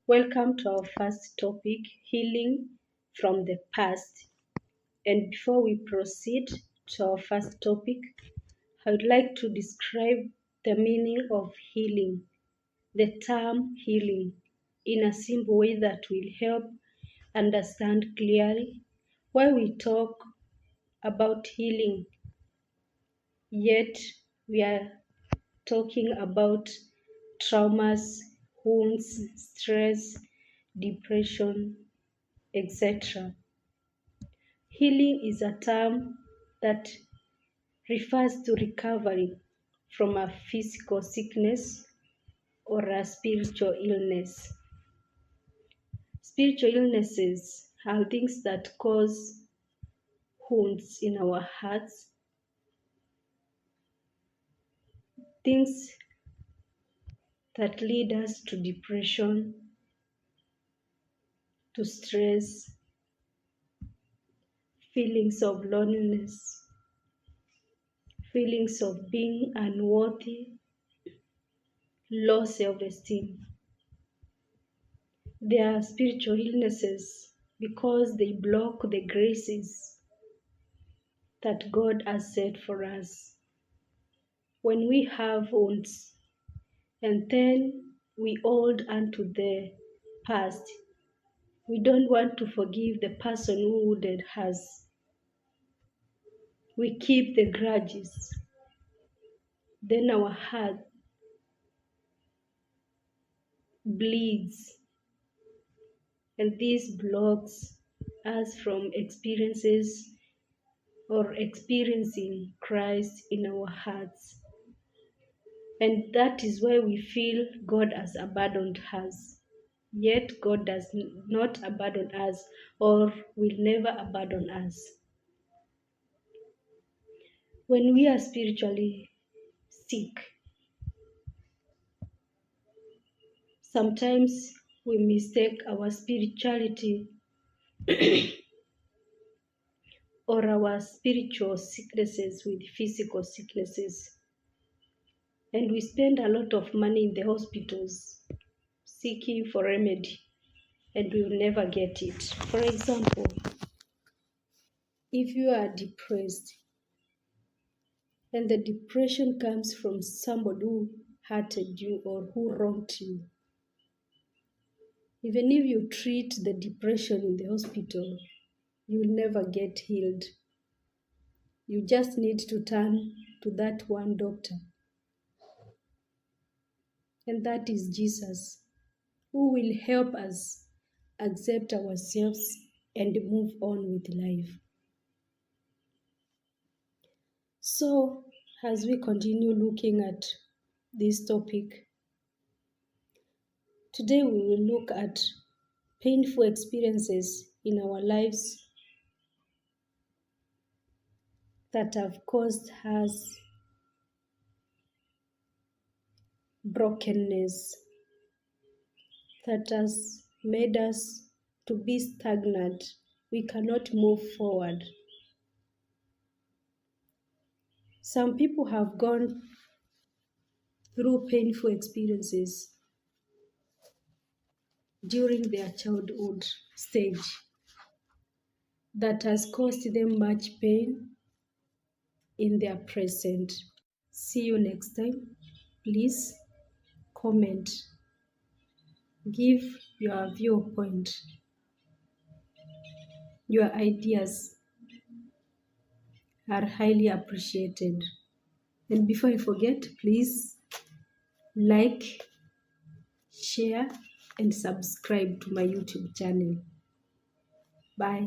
Welcome to our first topic, healing from the past. And before we proceed to our first topic, I would like to describe the meaning of healing, the term healing, in a simple way that will help understand clearly why we talk about healing, yet we are talking about traumas, wounds, stress, depression, etc. Healing is a term that refers to recovery from a physical sickness or a spiritual illness. Spiritual illnesses are things that cause wounds in our hearts, things that lead us to depression, to stress, feelings of loneliness, feelings of being unworthy, low self-esteem. They are spiritual illnesses because they block the graces that God has set for us. When we have wounds and then we hold onto the past, we don't want to forgive the person who wounded us. We keep the grudges. Then our heart bleeds, and this blocks us from experiences or experiencing Christ in our hearts. And that is why we feel God has abandoned us. Yet God does not abandon us or will never abandon us. When we are spiritually sick, sometimes we mistake our spirituality or our spiritual sicknesses with physical sicknesses. And we spend a lot of money in the hospitals seeking for remedy, and we will never get it. For example, if you are depressed, and the depression comes from somebody who hurted you or who wronged you, even if you treat the depression in the hospital, you will never get healed. You just need to turn to that one doctor, and that is Jesus, who will help us accept ourselves and move on with life. So, as we continue looking at this topic, today we will look at painful experiences in our lives that have caused us brokenness, that has made us to be stagnant. We cannot move forward. Some people have gone through painful experiences during their childhood stage that has caused them much pain in their present. See you next time. Please comment. Give your viewpoint. Your ideas are highly appreciated. And before I forget, please like, share, and subscribe to my YouTube channel. Bye.